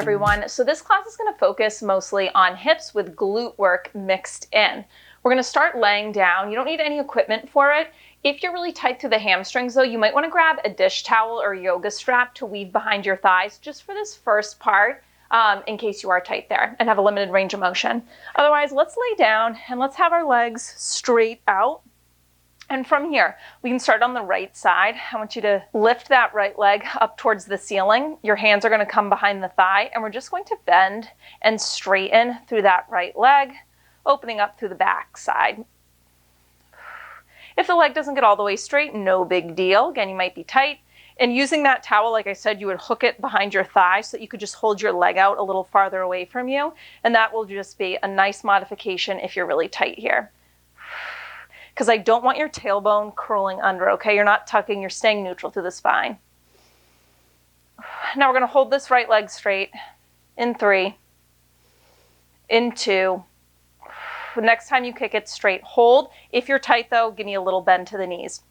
everyone. So this class is going to focus mostly on hips with glute work mixed in. We're going to start laying down. You don't need any equipment for it. If you're really tight through the hamstrings though, you might want to grab a dish towel or yoga strap to weave behind your thighs just for this first part in case you are tight there and have a limited range of motion. Otherwise, let's lay down and let's have our legs straight out. And from here, we can start on the right side. I want you to lift that right leg up towards the ceiling. Your hands are going to come behind the thigh, and we're just going to bend and straighten through that right leg, opening up through the back side. If the leg doesn't get all the way straight, no big deal. Again, you might be tight. And using that towel, like I said, you would hook it behind your thigh so that you could just hold your leg out a little farther away from you. And that will just be a nice modification if you're really tight here. Because I don't want your tailbone curling under, okay? You're not tucking, you're staying neutral through the spine. Now we're gonna hold this right leg straight in 3, in 2. Next time you kick it straight, hold. If you're tight though, give me a little bend to the knees.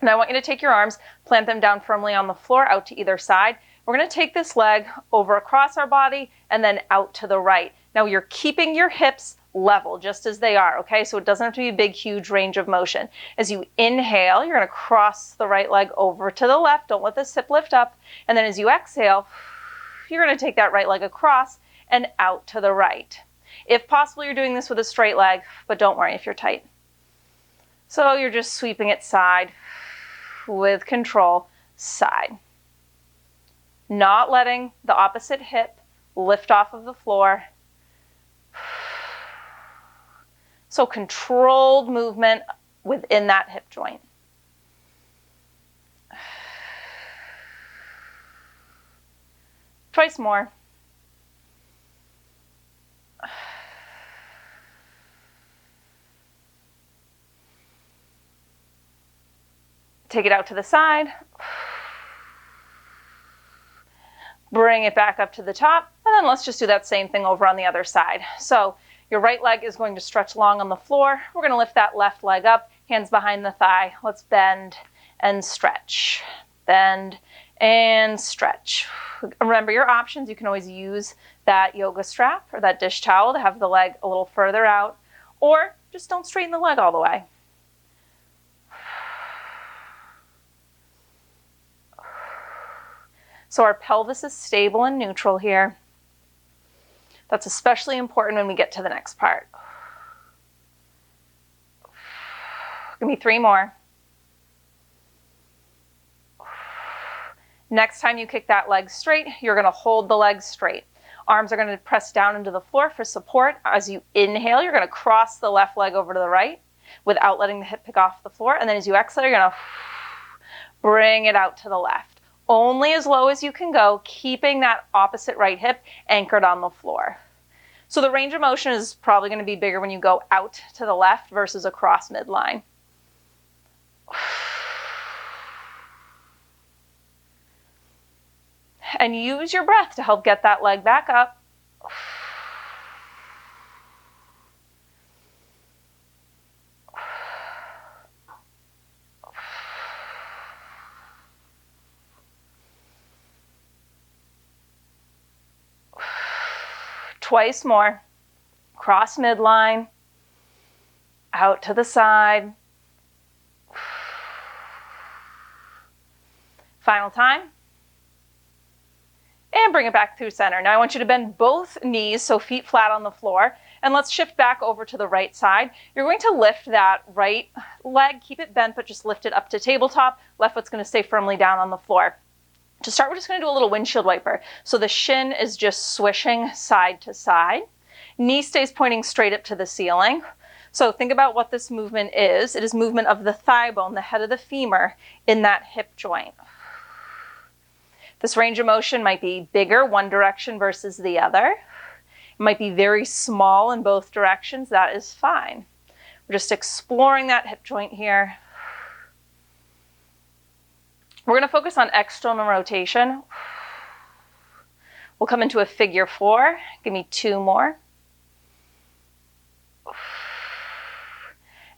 Now I want you to take your arms, plant them down firmly on the floor, out to either side. We're gonna take this leg over across our body and then out to the right. Now you're keeping your hips level just as they are, okay? So it doesn't have to be a big, huge range of motion. As you inhale, you're gonna cross the right leg over to the left. Don't let this hip lift up. And then as you exhale, you're gonna take that right leg across and out to the right. If possible, you're doing this with a straight leg, but don't worry if you're tight. So you're just sweeping it side with control, side. Not letting the opposite hip lift off of the floor. So controlled movement within that hip joint. Twice more. Take it out to the side. Bring it back up to the top. And then let's just do that same thing over on the other side. So your right leg is going to stretch long on the floor. We're going to lift that left leg up, hands behind the thigh. Let's bend and stretch. Bend and stretch. Remember your options. You can always use that yoga strap or that dish towel to have the leg a little further out, or just don't straighten the leg all the way. So our pelvis is stable and neutral here. That's especially important when we get to the next part. Give me 3 more. Next time you kick that leg straight, you're gonna hold the leg straight. Arms are gonna press down into the floor for support. As you inhale, you're gonna cross the left leg over to the right without letting the hip pick off the floor. And then as you exhale, you're gonna bring it out to the left. Only as low as you can go, keeping that opposite right hip anchored on the floor. So the range of motion is probably going to be bigger when you go out to the left versus across midline. And use your breath to help get that leg back up. Twice more. Cross midline, out to the side. Final time. And bring it back through center. Now I want you to bend both knees, so feet flat on the floor. And let's shift back over to the right side. You're going to lift that right leg, keep it bent, but just lift it up to tabletop. Left foot's going to stay firmly down on the floor. To start, we're just going to do a little windshield wiper. So the shin is just swishing side to side. Knee stays pointing straight up to the ceiling. So think about what this movement is. It is movement of the thigh bone, the head of the femur, in that hip joint. This range of motion might be bigger one direction versus the other. It might be very small in both directions. That is fine. We're just exploring that hip joint here. We're going to focus on external rotation. We'll come into a figure 4. Give me 2 more.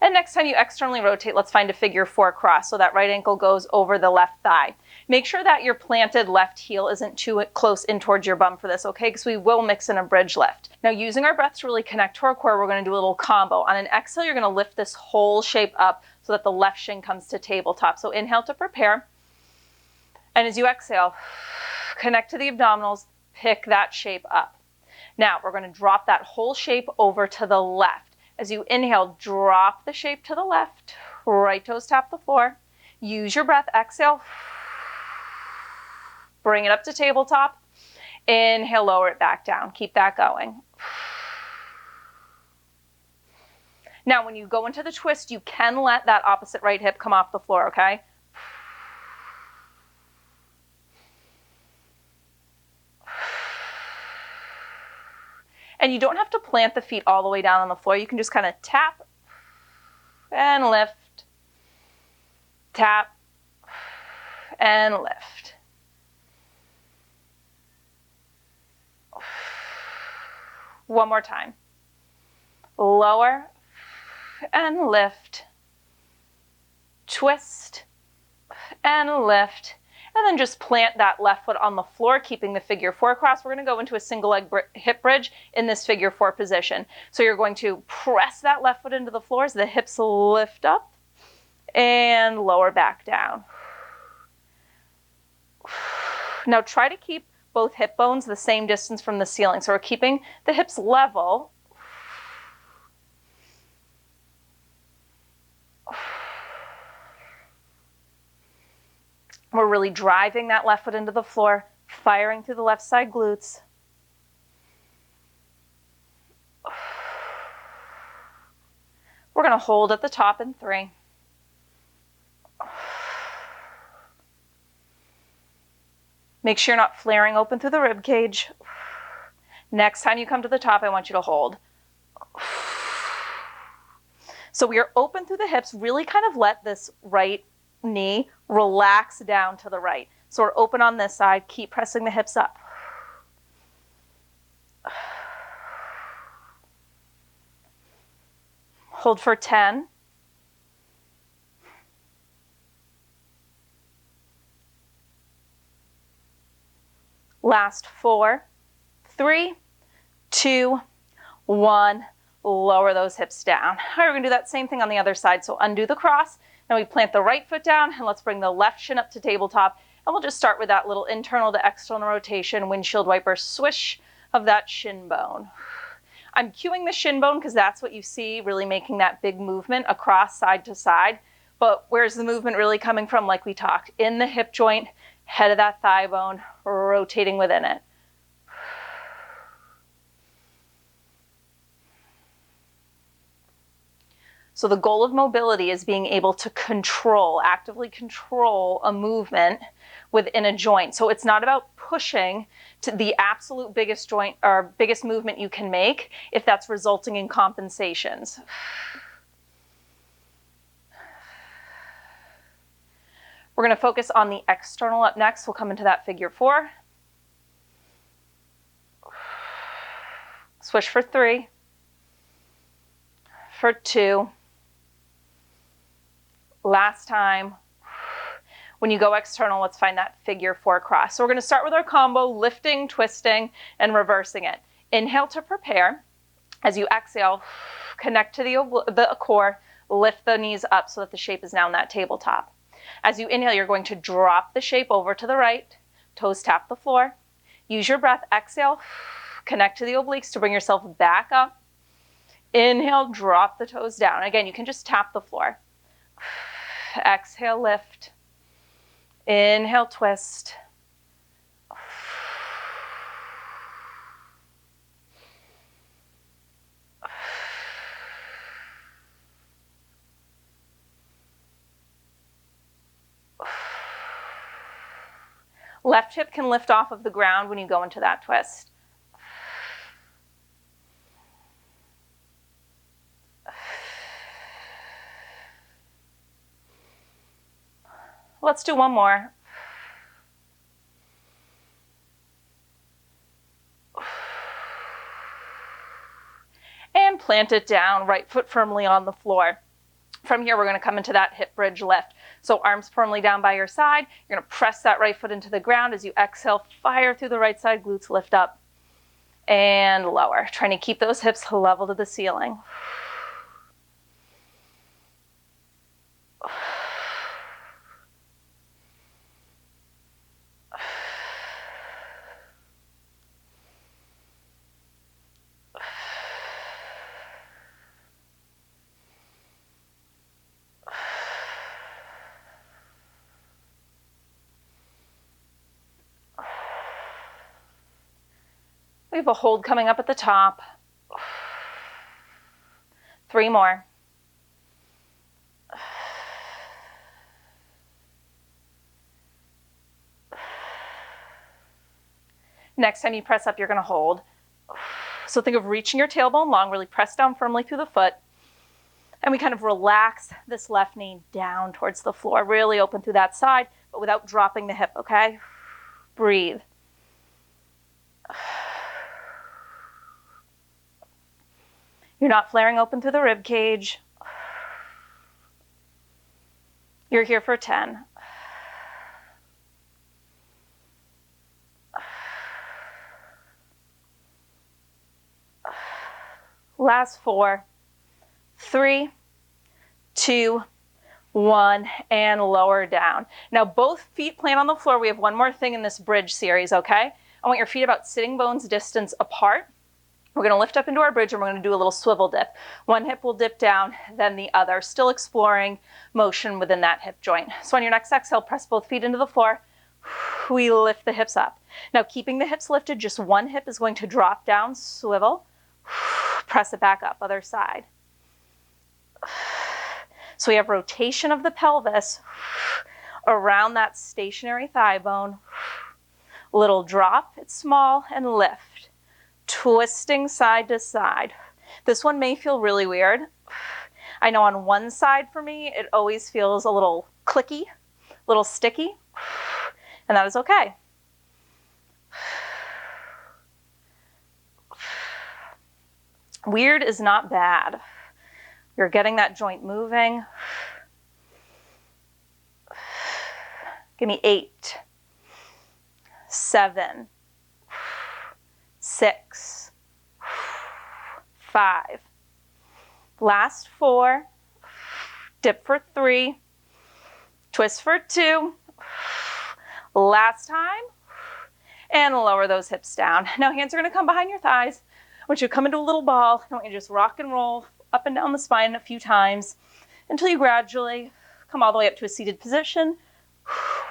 And next time you externally rotate, let's find a figure 4 cross. So that right ankle goes over the left thigh. Make sure that your planted left heel isn't too close in towards your bum for this, okay? Because we will mix in a bridge lift. Now, using our breath to really connect to our core, we're going to do a little combo. On an exhale, you're going to lift this whole shape up so that the left shin comes to tabletop. So inhale to prepare. And as you exhale, connect to the abdominals, pick that shape up. Now, we're going to drop that whole shape over to the left. As you inhale, drop the shape to the left, right toes tap the floor. Use your breath, exhale. Bring it up to tabletop. Inhale, lower it back down. Keep that going. Now, when you go into the twist, you can let that opposite right hip come off the floor, okay? And you don't have to plant the feet all the way down on the floor. You can just kind of tap and lift, tap and lift. One more time. Lower and lift, twist and lift, and then just plant that left foot on the floor, keeping the figure 4 cross. We're going to go into a single leg hip bridge in this figure 4 position. So you're going to press that left foot into the floor as the hips lift up and lower back down. Now try to keep both hip bones the same distance from the ceiling. So we're keeping the hips level. We're really driving that left foot into the floor, firing through the left side glutes. We're going to hold at the top in 3. Make sure you're not flaring open through the rib cage. Next time you come to the top, I want you to hold. So we are open through the hips. Really kind of let this right knee relax down to the right. So we're open on this side. Keep pressing the hips up. Hold for 10. Last 4, 3, 2, 1. Lower those hips down. All right, we're going to do that same thing on the other side. So undo the cross. Now we plant the right foot down, and let's bring the left shin up to tabletop. And we'll just start with that little internal to external rotation, windshield wiper swish of that shin bone. I'm cueing the shin bone because that's what you see really making that big movement across side to side. But where's the movement really coming from, like we talked? In the hip joint, head of that thigh bone, rotating within it. So the goal of mobility is being able to actively control a movement within a joint. So it's not about pushing to the absolute biggest joint or biggest movement you can make if that's resulting in compensations. We're going to focus on the external up next. We'll come into that figure 4. Swish for 3, for 2. Last time. When you go external, let's find that figure 4 cross. So we're going to start with our combo, lifting, twisting, and reversing it. Inhale to prepare. As you exhale, connect to the core, lift the knees up so that the shape is now in that tabletop. As you inhale, you're going to drop the shape over to the right, toes tap the floor. Use your breath, exhale, connect to the obliques to bring yourself back up. Inhale, drop the toes down. Again, you can just tap the floor. Exhale, lift. Inhale, twist. Left hip can lift off of the ground when you go into that twist. Let's do one more. And plant it down, right foot firmly on the floor. From here, we're going to come into that hip bridge lift. So arms firmly down by your side. You're going to press that right foot into the ground. As you exhale, fire through the right side, glutes lift up and lower. Trying to keep those hips level to the ceiling. We have a hold coming up at the top. 3 more. Next time you press up, you're going to hold. So think of reaching your tailbone long, really press down firmly through the foot. And we kind of relax this left knee down towards the floor. Really open through that side, but without dropping the hip, okay? Breathe. You're not flaring open through the rib cage. You're here for 10. Last 4, 3, 2, 1, and lower down. Now both feet plant on the floor. We have one more thing in this bridge series, okay? I want your feet about sitting bones distance apart. We're going to lift up into our bridge and we're going to do a little swivel dip. One hip will dip down, then the other, still exploring motion within that hip joint. So on your next exhale, press both feet into the floor. We lift the hips up. Now keeping the hips lifted, just one hip is going to drop down, swivel, press it back up, other side. So we have rotation of the pelvis around that stationary thigh bone. Little drop, it's small, and lift. Twisting side to side. This one may feel really weird. I know on one side for me, it always feels a little clicky, a little sticky, and that is okay. Weird is not bad. You're getting that joint moving. Give me 8, 7, 6, 5. Last 4. Dip for 3. Twist for 2. Last time. And lower those hips down. Now hands are going to come behind your thighs. I want you to come into a little ball. I want you to just rock and roll up and down the spine a few times until you gradually come all the way up to a seated position.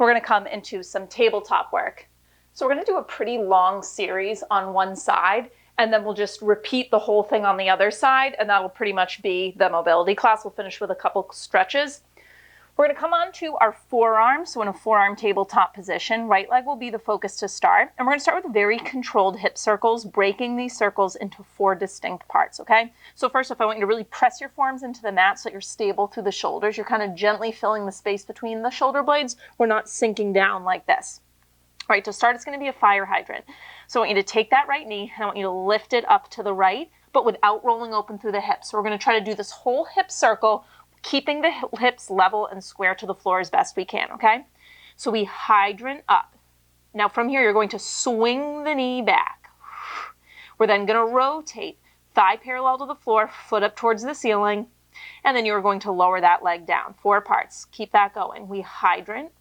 We're going to come into some tabletop work. So we're going to do a pretty long series on one side, and then we'll just repeat the whole thing on the other side, and that'll pretty much be the mobility class. We'll finish with a couple stretches. We're going to come on to our forearms, so in a forearm tabletop position. Right leg will be the focus to start, and we're going to start with very controlled hip circles, breaking these circles into 4 distinct parts, okay? So first off, I want you to really press your forearms into the mat so that you're stable through the shoulders. You're kind of gently filling the space between the shoulder blades. We're not sinking down like this. All right, to start, it's going to be a fire hydrant. So I want you to take that right knee, and I want you to lift it up to the right, but without rolling open through the hips. So we're going to try to do this whole hip circle, keeping the hips level and square to the floor as best we can, okay? So we hydrant up. Now from here, you're going to swing the knee back. We're then going to rotate, thigh parallel to the floor, foot up towards the ceiling, and then you're going to lower that leg down. 4 parts. Keep that going. We hydrant.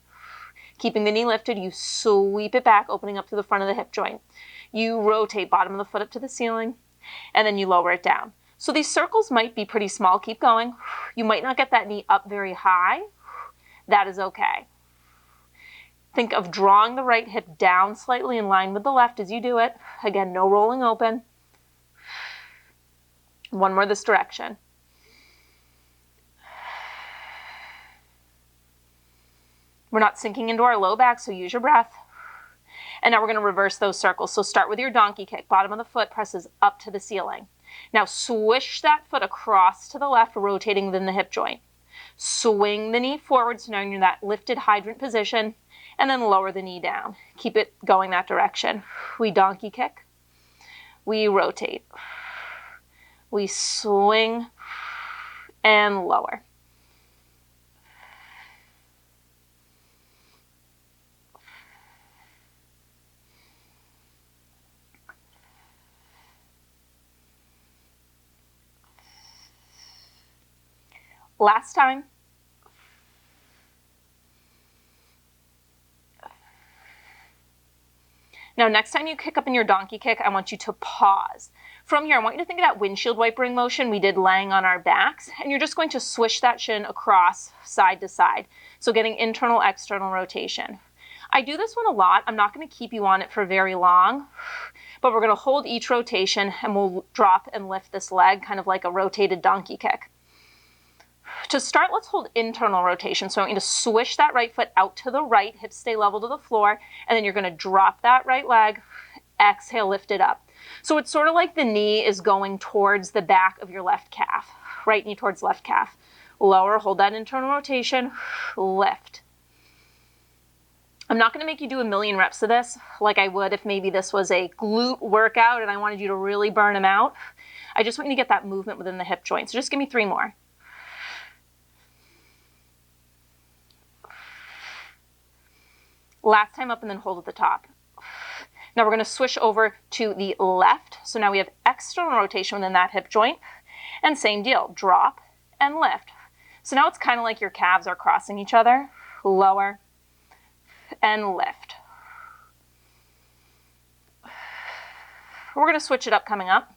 Keeping the knee lifted, you sweep it back, opening up to the front of the hip joint. You rotate bottom of the foot up to the ceiling, and then you lower it down. So these circles might be pretty small. Keep going. You might not get that knee up very high. That is okay. Think of drawing the right hip down slightly in line with the left as you do it. Again, no rolling open. One more this direction. We're not sinking into our low back, so use your breath. And now we're going to reverse those circles. So start with your donkey kick. Bottom of the foot presses up to the ceiling. Now swish that foot across to the left, rotating within the hip joint. Swing the knee forward, so now you're in that lifted hydrant position, and then lower the knee down. Keep it going that direction. We donkey kick. We rotate. We swing and lower. Last time. Now, next time you kick up in your donkey kick, I want you to pause. From here, I want you to think of that windshield wipering motion we did laying on our backs, and you're just going to swish that shin across side to side. So getting internal, external rotation. I do this one a lot. I'm not going to keep you on it for very long, but we're going to hold each rotation and we'll drop and lift this leg, kind of like a rotated donkey kick. To start, let's hold internal rotation. So I want you to swish that right foot out to the right, hips stay level to the floor, and then you're going to drop that right leg, exhale, lift it up. So it's sort of like the knee is going towards the back of your left calf, right knee towards left calf. Lower, hold that internal rotation, lift. I'm not going to make you do a million reps of this like I would if maybe this was a glute workout and I wanted you to really burn them out. I just want you to get that movement within the hip joint. So just give me 3 more. Last time up and then hold at the top. Now we're going to switch over to the left. So now we have external rotation within that hip joint. And same deal, drop and lift. So now it's kind of like your calves are crossing each other. Lower and lift. We're going to switch it up coming up.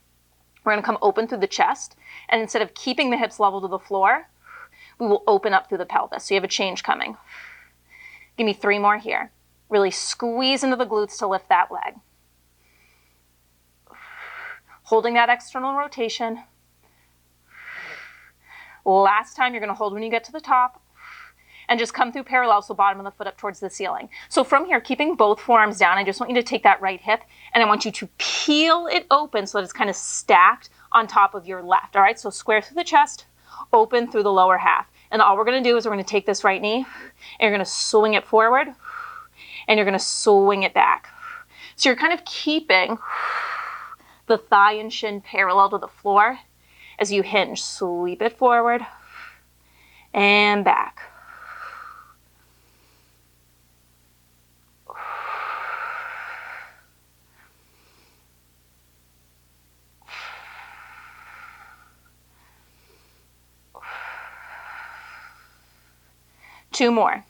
We're going to come open through the chest. And instead of keeping the hips level to the floor, we will open up through the pelvis. So you have a change coming. Give me 3 more here. Really squeeze into the glutes to lift that leg. Holding that external rotation. Last time, you're going to hold when you get to the top. And just come through parallel, so bottom of the foot up towards the ceiling. So from here, keeping both forearms down, I just want you to take that right hip, and I want you to peel it open so that it's kind of stacked on top of your left. All right, so square through the chest, open through the lower half. And all we're going to do is we're going to take this right knee, and you're going to swing it forward, and you're going to swing it back. So you're kind of keeping the thigh and shin parallel to the floor as you hinge. Sweep it forward and back. Two more.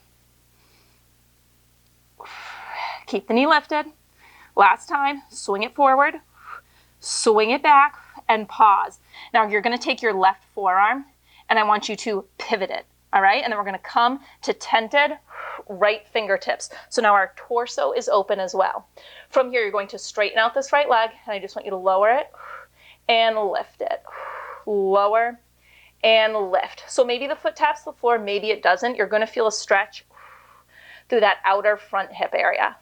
Keep the knee lifted. Last time, swing it forward, swing it back, and pause. Now you're going to take your left forearm, and I want you to pivot it, all right? And then we're going to come to tented right fingertips. So now our torso is open as well. From here, you're going to straighten out this right leg, and I just want you to lower it and lift it. Lower and lift. So maybe the foot taps the floor, maybe it doesn't. You're going to feel a stretch through that outer front hip area.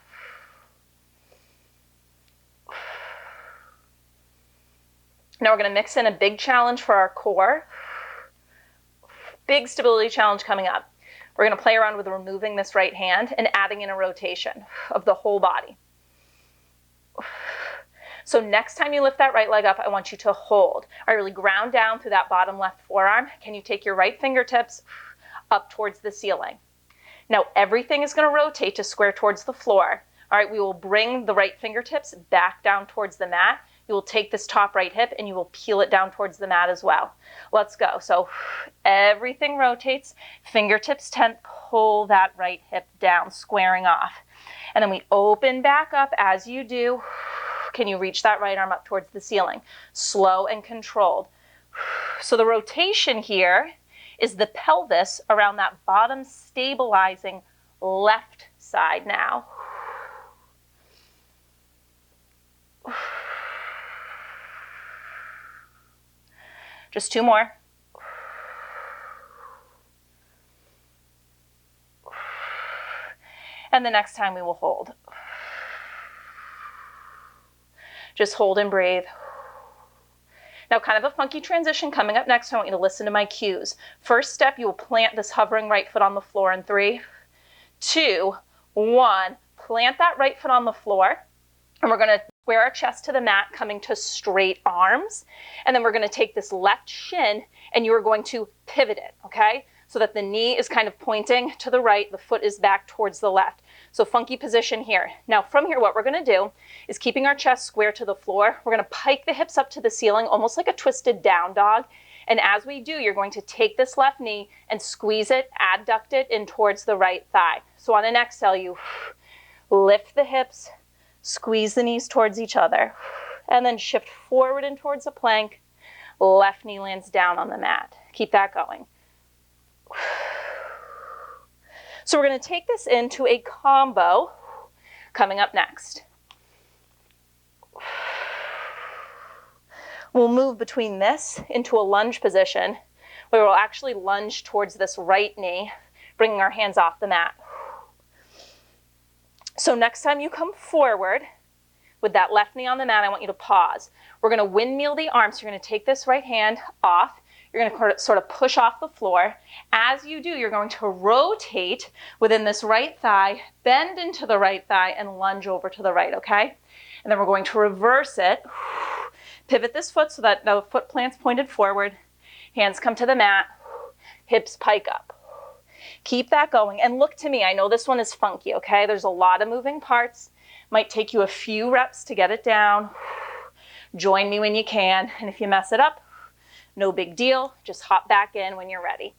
Now we're going to mix in a big challenge for our core. Big stability challenge coming up. We're going to play around with removing this right hand and adding in a rotation of the whole body. So next time you lift that right leg up, I want you to hold. All right, really ground down through that bottom left forearm. Can you take your right fingertips up towards the ceiling? Now everything is going to rotate to square towards the floor. All right, we will bring the right fingertips back down towards the mat. You will take this top right hip and you will peel it down towards the mat as well. Let's go. So everything rotates. Fingertips tent, pull that right hip down, squaring off. And then we open back up as you do. Can you reach that right arm up towards the ceiling? Slow and controlled. So the rotation here is the pelvis around that bottom stabilizing left side now. Just 2 more. And the next time we will hold. Just hold and breathe. Now, kind of a funky transition coming up next. I want you to listen to my cues. First step, you will plant this hovering right foot on the floor in 3, 2, 1. Plant that right foot on the floor. And we're going to square our chest to the mat, coming to straight arms. And then we're going to take this left shin and you are going to pivot it, okay? So that the knee is kind of pointing to the right, the foot is back towards the left. So funky position here. Now from here, what we're going to do is keeping our chest square to the floor. We're going to pike the hips up to the ceiling, almost like a twisted down dog. And as we do, you're going to take this left knee and squeeze it, adduct it in towards the right thigh. So on an exhale, you lift the hips, squeeze the knees towards each other, and then shift forward and towards a plank. Left knee lands down on the mat. Keep that going. So we're going to take this into a combo coming up next. We'll move between this into a lunge position where we'll actually lunge towards this right knee, bringing our hands off the mat. So next time you come forward with that left knee on the mat, I want you to pause. We're going to windmill the arms. So you're going to take this right hand off. You're going to sort of push off the floor. As you do, you're going to rotate within this right thigh, bend into the right thigh, and lunge over to the right, okay? And then we're going to reverse it. Pivot this foot so that the foot plant's pointed forward. Hands come to the mat. Hips pike up. Keep that going. And look to me. I know this one is funky, okay? There's a lot of moving parts. Might take you a few reps to get it down. Join me when you can. And if you mess it up, no big deal. Just hop back in when you're ready.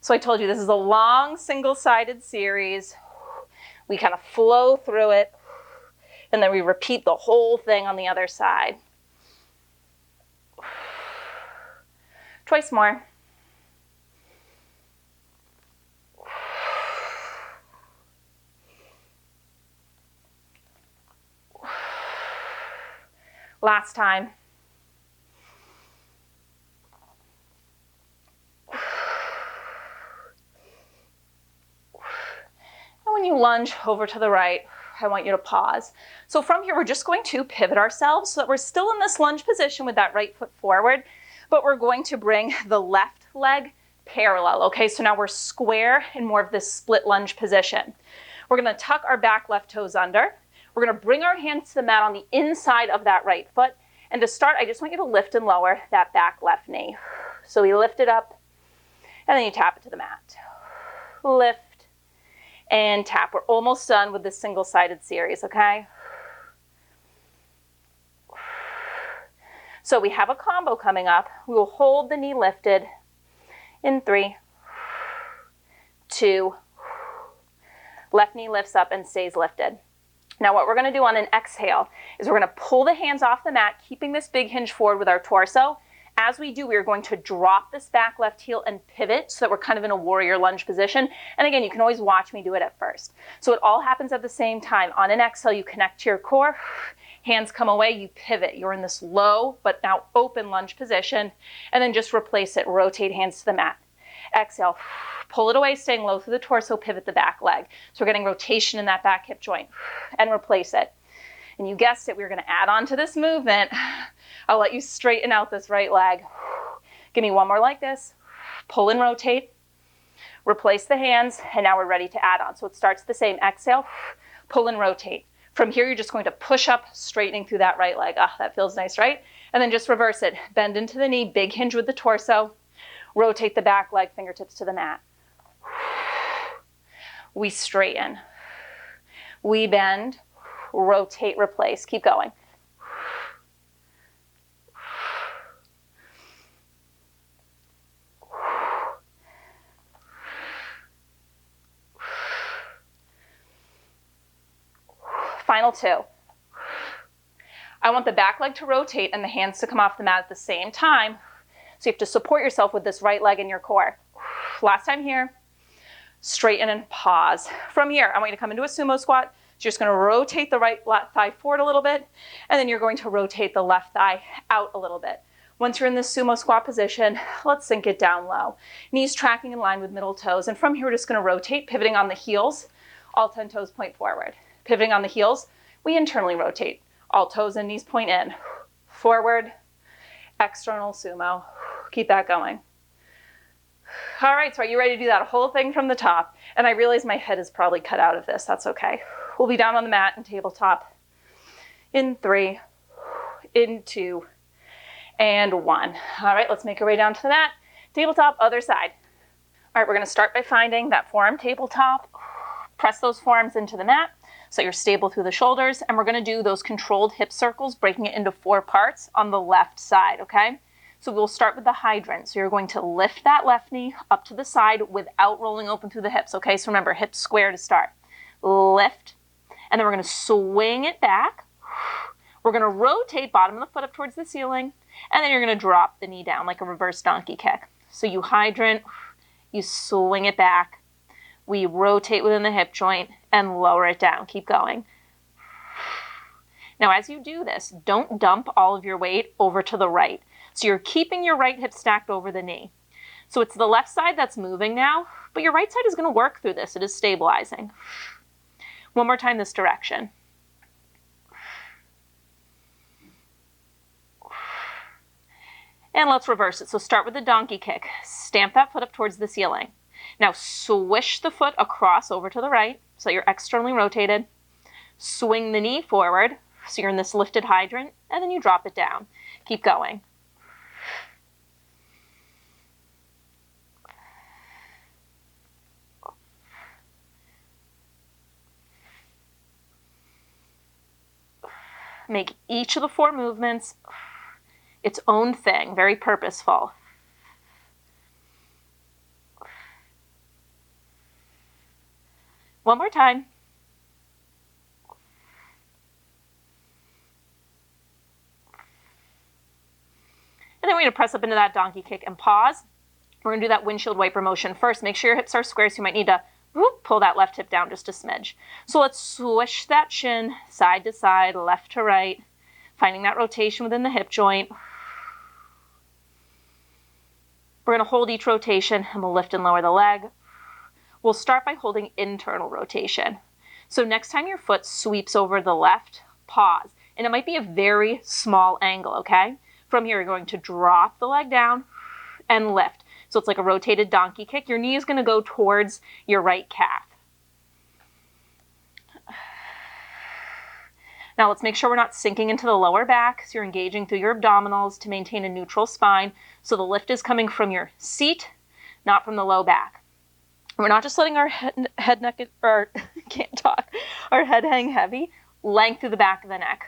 So I told you this is a long single-sided series. We kind of flow through it, and then we repeat the whole thing on the other side. Twice more. Last time. And when you lunge over to the right, I want you to pause. So from here, we're just going to pivot ourselves so that we're still in this lunge position with that right foot forward, but we're going to bring the left leg parallel, okay? So now we're square in more of this split lunge position. We're gonna tuck our back left toes under. We're gonna bring our hands to the mat on the inside of that right foot. And to start, I just want you to lift and lower that back left knee. So we lift it up, and then you tap it to the mat. Lift and tap. We're almost done with this single-sided series, okay? So we have a combo coming up. We will hold the knee lifted in 3, 2, left knee lifts up and stays lifted. Now what we're going to do on an exhale is we're going to pull the hands off the mat, keeping this big hinge forward with our torso. As we do, we are going to drop this back left heel and pivot so that we're kind of in a warrior lunge position. And again, you can always watch me do it at first. So it all happens at the same time. On an exhale, you connect to your core, hands come away, you pivot. You're in this low but now open lunge position, and then just replace it. Rotate hands to the mat. Exhale, pull it away, staying low through the torso, pivot the back leg. So we're getting rotation in that back hip joint, and replace it. And you guessed it, we're going to add on to this movement. I'll let you straighten out this right leg. Give me one more like this. Pull and rotate. Replace the hands, and now we're ready to add on. So it starts the same. Exhale, pull and rotate. From here, you're just going to push up, straightening through that right leg. Ah, that feels nice, right? And then just reverse it. Bend into the knee, big hinge with the torso. Rotate the back leg, fingertips to the mat. We straighten. We bend. Rotate, replace. Keep going. Final 2. I want the back leg to rotate and the hands to come off the mat at the same time. So you have to support yourself with this right leg in your core. Last time here. Straighten and pause. From here, I want you to come into a sumo squat. So you're just going to rotate the right thigh forward a little bit, and then you're going to rotate the left thigh out a little bit. Once you're in this sumo squat position, let's sink it down low. Knees tracking in line with middle toes. And from here, we're just going to rotate, pivoting on the heels. All 10 toes point forward. Pivoting on the heels, we internally rotate. All toes and knees point in. Forward, external sumo. Keep that going. All right, so are you ready to do that whole thing from the top? And I realize my head is probably cut out of this. That's okay. We'll be down on the mat in tabletop in 3, in 2, and 1. All right, let's make our way down to the mat. Tabletop, other side. All right, we're going to start by finding that forearm tabletop. Press those forearms into the mat so you're stable through the shoulders, and we're going to do those controlled hip circles, breaking it into 4 parts on the left side, okay? So we'll start with the hydrant. So you're going to lift that left knee up to the side without rolling open through the hips, okay? So remember, hips square to start. Lift, and then we're going to swing it back. We're going to rotate bottom of the foot up towards the ceiling, and then you're going to drop the knee down like a reverse donkey kick. So you hydrant, you swing it back, we rotate within the hip joint and lower it down. Keep going. Now as you do this, don't dump all of your weight over to the right. So you're keeping your right hip stacked over the knee. So it's the left side that's moving now, but your right side is going to work through this. It is stabilizing. One more time this direction. And let's reverse it. So start with the donkey kick. Stamp that foot up towards the ceiling. Now swish the foot across over to the right so you're externally rotated. Swing the knee forward so you're in this lifted hydrant, and then you drop it down. Keep going. Make each of the 4 movements its own thing, very purposeful. One more time. And then we're going to press up into that donkey kick and pause. We're going to do that windshield wiper motion first. Make sure your hips are square, so you might need to pull that left hip down just a smidge. So let's swish that shin side to side, left to right, finding that rotation within the hip joint. We're going to hold each rotation and we'll lift and lower the leg. We'll start by holding internal rotation. So next time your foot sweeps over the left, pause. And it might be a very small angle, okay? From here, you're going to drop the leg down and lift. So it's like a rotated donkey kick. Your knee is going to go towards your right calf. Now let's make sure we're not sinking into the lower back. So you're engaging through your abdominals to maintain a neutral spine. So the lift is coming from your seat, not from the low back. We're not just letting our head neck, or can't talk, our head hang heavy. Length through the back of the neck.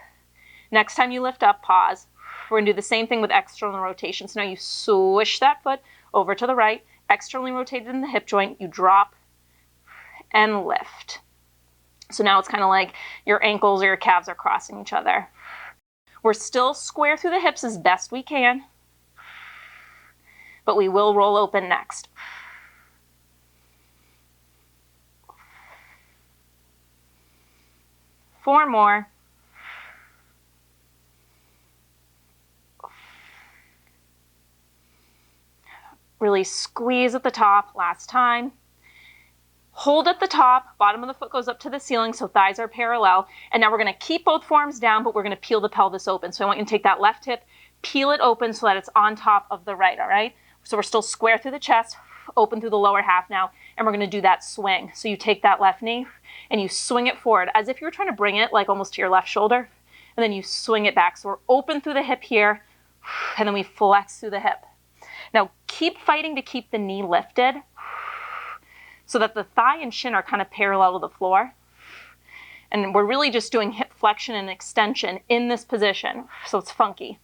Next time you lift up, pause. We're going to do the same thing with external rotation. So now you swish that foot over to the right, externally rotated in the hip joint, you drop and lift. So now it's kind of like your ankles or your calves are crossing each other. We're still square through the hips as best we can, but we will roll open next. Four more. Really squeeze at the top, last time. Hold at the top, bottom of the foot goes up to the ceiling, so thighs are parallel. And now we're going to keep both forearms down, but we're going to peel the pelvis open. So I want you to take that left hip, peel it open so that it's on top of the right, all right? So we're still square through the chest, open through the lower half now, and we're going to do that swing. So you take that left knee and you swing it forward as if you were trying to bring it like almost to your left shoulder, and then you swing it back. So we're open through the hip here, and then we flex through the hip. Now keep fighting to keep the knee lifted so that the thigh and shin are kind of parallel to the floor. And we're really just doing hip flexion and extension in this position, so it's funky.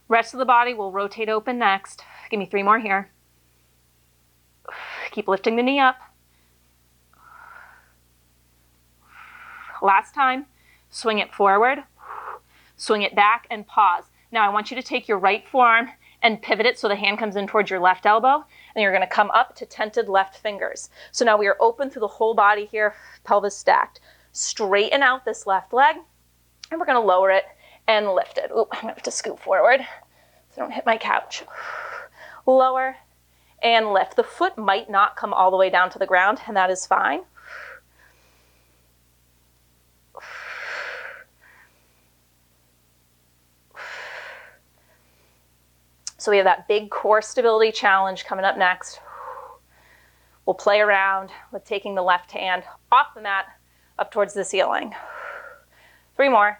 Rest of the body will rotate open next. Give me 3 more here. Keep lifting the knee up. Last time, swing it forward, swing it back, and pause. Now I want you to take your right forearm and pivot it so the hand comes in towards your left elbow, and you're going to come up to tented left fingers. So now we are open through the whole body here, pelvis stacked. Straighten out this left leg, and we're going to lower it and lift it. Ooh, I'm going to have to scoot forward so I don't hit my couch. Lower and lift. The foot might not come all the way down to the ground, and that is fine. So we have that big core stability challenge coming up next. We'll play around with taking the left hand off the mat up towards the ceiling. 3 more.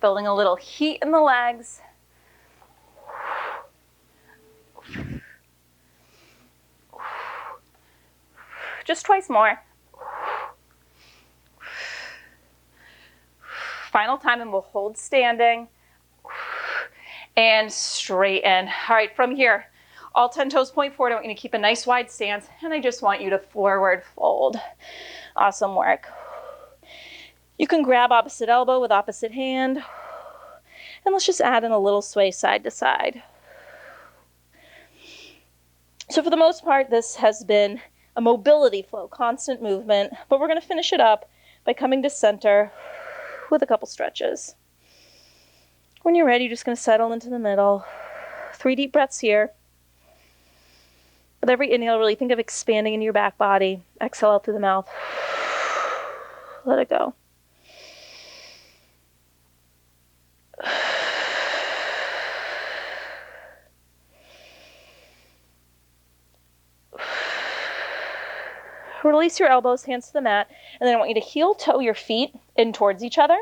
Building a little heat in the legs. Just twice more. Final time, and we'll hold standing. And straighten. All right, from here, all 10 toes point forward. I want you to keep a nice wide stance, and I just want you to forward fold. Awesome work. You can grab opposite elbow with opposite hand, and let's just add in a little sway side to side. So for the most part, this has been a mobility flow, constant movement, but we're going to finish it up by coming to center with a couple stretches. When you're ready, you're just going to settle into the middle. 3 deep breaths here. With every inhale, really think of expanding into your back body. Exhale out through the mouth. Let it go. Release your elbows, hands to the mat, and then I want you to heel toe your feet in towards each other.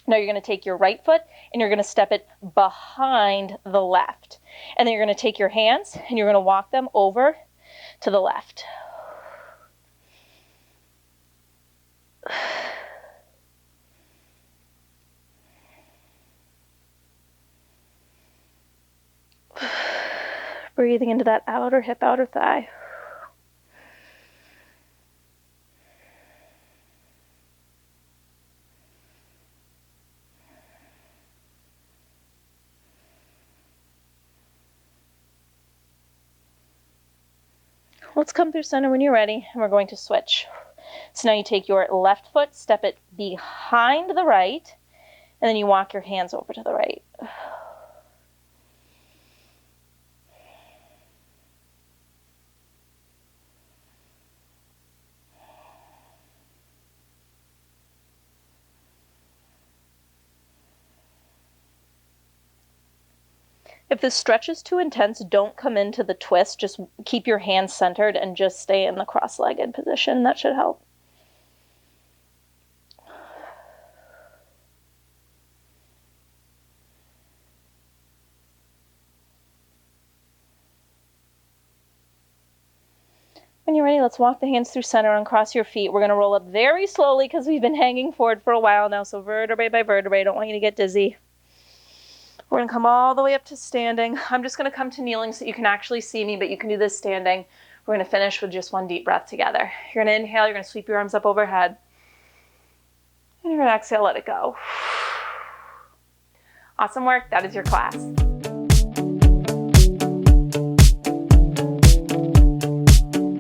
Now you're going to take your right foot and you're going to step it behind the left. And then you're going to take your hands and you're going to walk them over to the left. Breathing into that outer hip, outer thigh. Let's come through center when you're ready, and we're going to switch. So now you take your left foot, step it behind the right, and then you walk your hands over to the right. If the stretch is too intense, don't come into the twist. Just keep your hands centered and just stay in the cross-legged position. That should help. When you're ready, let's walk the hands through center, uncross your feet. We're going to roll up very slowly because we've been hanging forward for a while now, so vertebrae by vertebrae. Don't want you to get dizzy. We're going to come all the way up to standing. I'm just going to come to kneeling so you can actually see me, but you can do this standing. We're going to finish with just one deep breath together. You're going to inhale, you're going to sweep your arms up overhead. And you're going to exhale, let it go. Awesome work. That is your class.